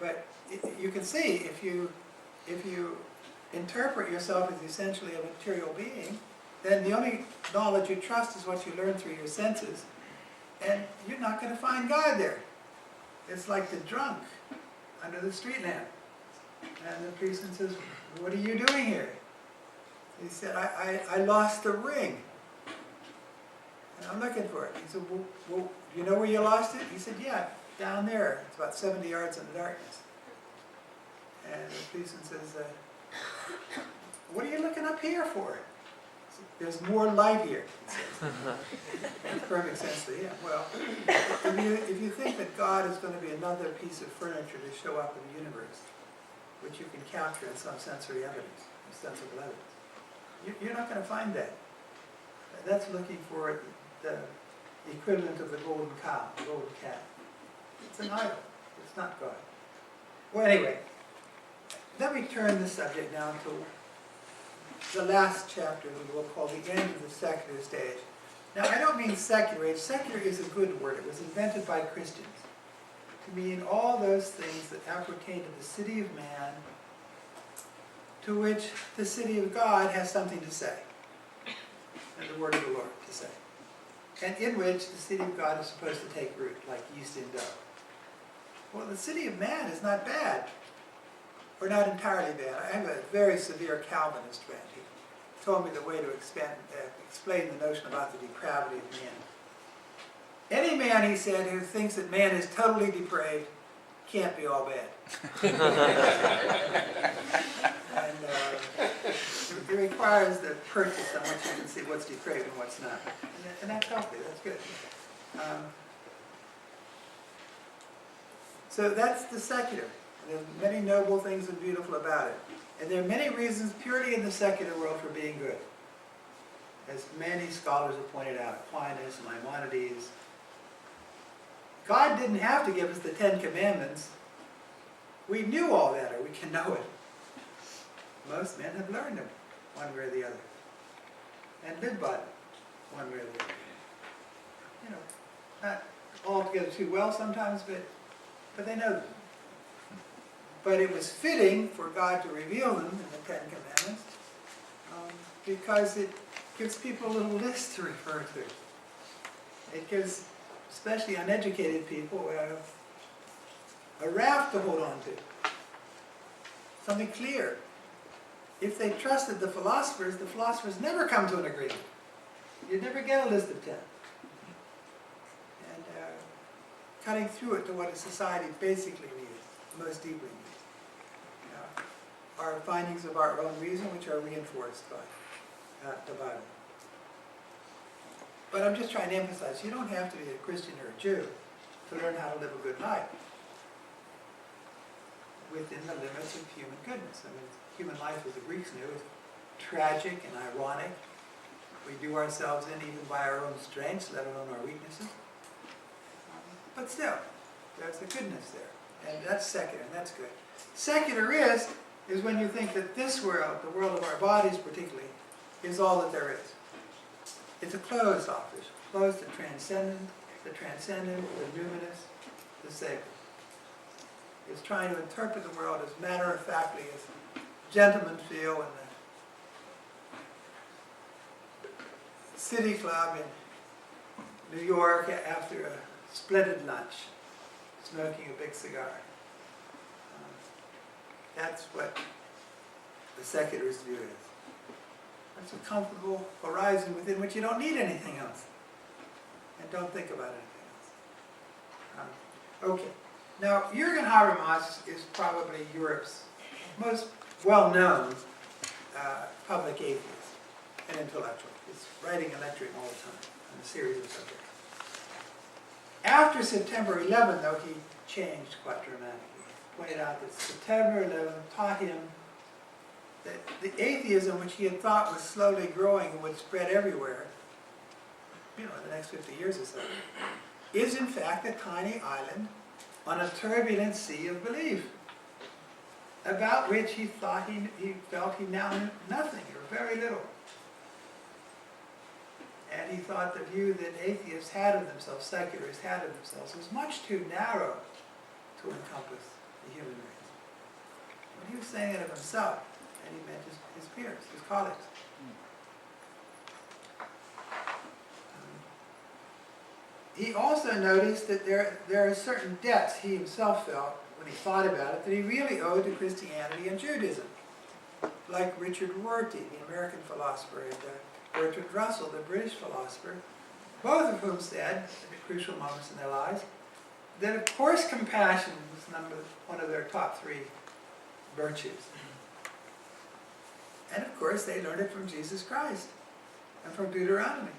But you can see, if you interpret yourself as essentially a material being, then the only knowledge you trust is what you learn through your senses, and you're not going to find God there. It's like the drunk under the street lamp. And the policeman says, "What are you doing here?" He said, I lost the ring. And I'm looking for it. He said, well, do you know where you lost it? He said, "Yeah, down there. It's about 70 yards in the darkness." And the policeman says, "What are you looking up here for?" He said, "There's more light here," he says. Makes perfect sense to him. Well, if you think that God is going to be another piece of furniture to show up in the universe, which you can capture in some sensory evidence, sensible evidence, you're not going to find that. That's looking for the equivalent of the golden cow, the golden cat. It's an idol. It's not God. Well, anyway, let me turn the subject now to the last chapter that we'll call the end of the secular stage. Now, I don't mean secular age. Secular is a good word. It was invented by Christians to mean all those things that appertain to the city of man, to which the city of God has something to say, and the word of the Lord to say, and in which the city of God is supposed to take root, like yeast in dough. Well, the city of man is not bad, or not entirely bad. I have a very severe Calvinist friend who told me the way to explain the notion about the depravity of man. Any man, he said, who thinks that man is totally depraved can't be all bad. And it requires the purchase on which you can see what's depraved and what's not. And that's healthy, that's good. So that's the secular. There's many noble things and beautiful about it. And there are many reasons purely in the secular world for being good. As many scholars have pointed out, Aquinas, Maimonides. God didn't have to give us the 10 Commandments. We knew all that, or we can know it. Most men have learned them, one way or the other, and live by them, one way or the other. You know, not altogether too well sometimes, but they know them. But it was fitting for God to reveal them in the 10 Commandments because it gives people a little list to refer to. It gives, especially uneducated people, a raft to hold on to. Something clear. If they trusted the philosophers never come to an agreement. You'd never get a list of 10. And cutting through it to what a society basically needs, most deeply needs, are findings of our own reason, which are reinforced by the Bible. But I'm just trying to emphasize, you don't have to be a Christian or a Jew to learn how to live a good life within the limits of human goodness. I mean, human life, as the Greeks knew, is tragic and ironic. We do ourselves in even by our own strengths, let alone our weaknesses. But still, there's a goodness there. And that's secular, and that's good. Secular is when you think that this world, the world of our bodies particularly, is all that there is. It's a closed office, closed to the transcendent, the numinous, the sacred. It's trying to interpret the world as matter-of-factly as gentlemen feel in the city club in New York after a splendid lunch, smoking a big cigar. That's what the secularist view is. It's a comfortable horizon within which you don't need anything else. And don't think about anything else. Okay. Now, Jürgen Habermas is probably Europe's most well-known public atheist and intellectual. He's writing and lecturing all the time on a series of subjects. After September 11, though, he changed quite dramatically. He pointed out that September 11 taught him that the atheism which he had thought was slowly growing and would spread everywhere, in the next 50 years or so, is in fact a tiny island on a turbulent sea of belief, about which he thought he felt he now knew nothing, or very little. And he thought the view that atheists had of themselves, secularists had of themselves, was much too narrow to encompass the human was saying it of himself, and he meant his peers, his colleagues. He also noticed that there are certain debts he himself felt, when he thought about it, that he really owed to Christianity and Judaism. Like Richard Rorty, the American philosopher, and Bertrand Russell, the British philosopher, both of whom said, at crucial moments in their lives, that of course compassion was one of their top 3 virtues. And of course they learned it from Jesus Christ and from Deuteronomy.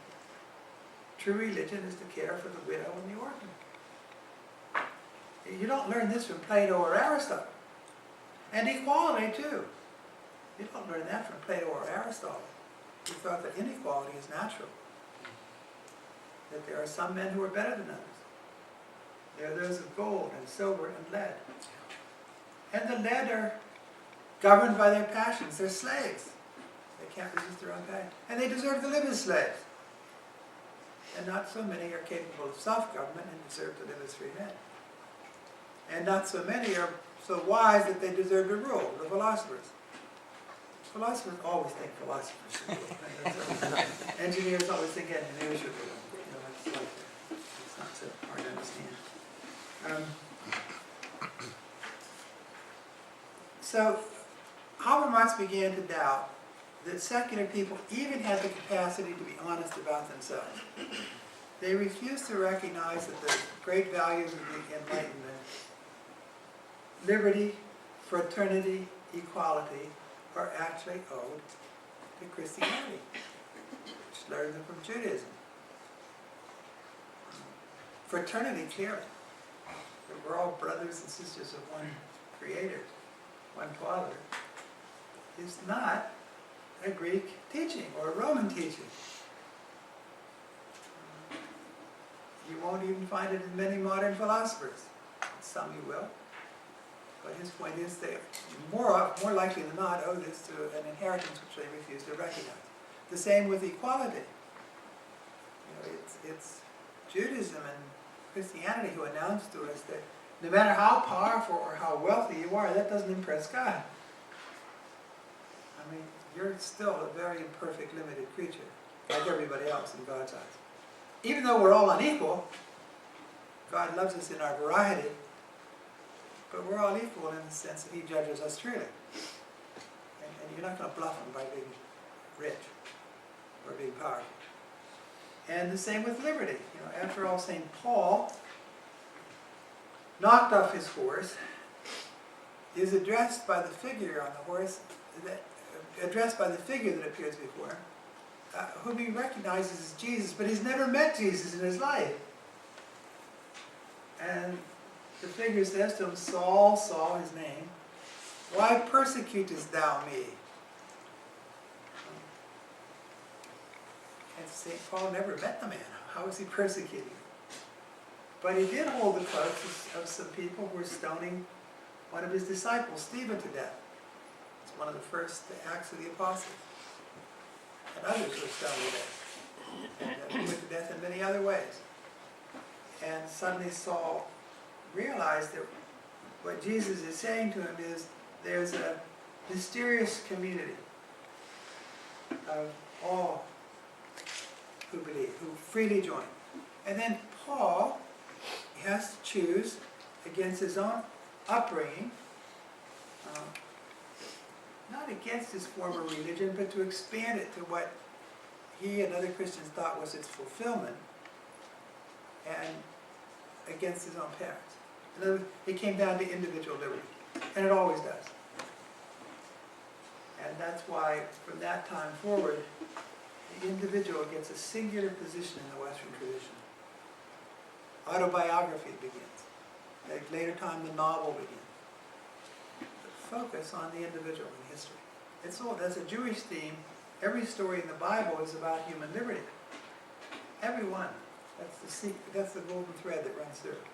True religion is to care for the widow and the orphan. You don't learn this from Plato or Aristotle. And equality too. You don't learn that from Plato or Aristotle. Who thought that inequality is natural. That there are some men who are better than others. There are those of gold and silver and lead. And the lead are governed by their passions. They're slaves. They can't resist their own passion. And they deserve to live as slaves. And not so many are capable of self-government and deserve to live as free men. And not so many are so wise that they deserve to rule, the philosophers. Philosophers always think philosophers should rule. Engineers always think engineers should rule. It's like that. It's not so hard to understand. So Habermas began to doubt that secular people even had the capacity to be honest about themselves. They refused to recognize that the great values of the Enlightenment, liberty, fraternity, equality, are actually owed to Christianity, which learned them from Judaism. Fraternity, clearly, that we're all brothers and sisters of one Creator, one Father, is not a Greek teaching or a Roman teaching. You won't even find it in many modern philosophers. Some you will. But his point is they more likely than not owe this to an inheritance which they refuse to recognize. The same with equality. It's Judaism and Christianity who announce to us that no matter how powerful or how wealthy you are, that doesn't impress God. I mean, you're still a very imperfect, limited creature, like everybody else in God's eyes. Even though we're all unequal, God loves us in our variety, but we're all equal in the sense that He judges us truly. And you're not going to bluff Him by being rich or being powerful. And the same with liberty. After all, St. Paul knocked off his horse, is addressed by the figure on the horse, addressed by the figure that appears before him, whom he recognizes as Jesus, but he's never met Jesus in his life. And the figure says to him, Saul, Saul, his name, why persecutest thou me? And St. Paul never met the man. How was he persecuting him? But he did hold the cloaks of some people who were stoning one of his disciples, Stephen, to death. It's one of the first acts of the apostles. And others were stoned to death. And put to death in many other ways. And suddenly Saul realized that what Jesus is saying to him is there's a mysterious community of all who believe, who freely join. And then Paul has to choose against his own upbringing, not against his former religion, but to expand it to what he and other Christians thought was its fulfillment, and against his own parents. In other words, it came down to individual liberty, and it always does. And that's why, from that time forward, the individual gets a singular position in the Western tradition. Autobiography begins. At a later time, the novel begins. But focus on the individual in history. That's a Jewish theme. Every story in the Bible is about human liberty. Every one. That's the secret. That's the golden thread that runs through it.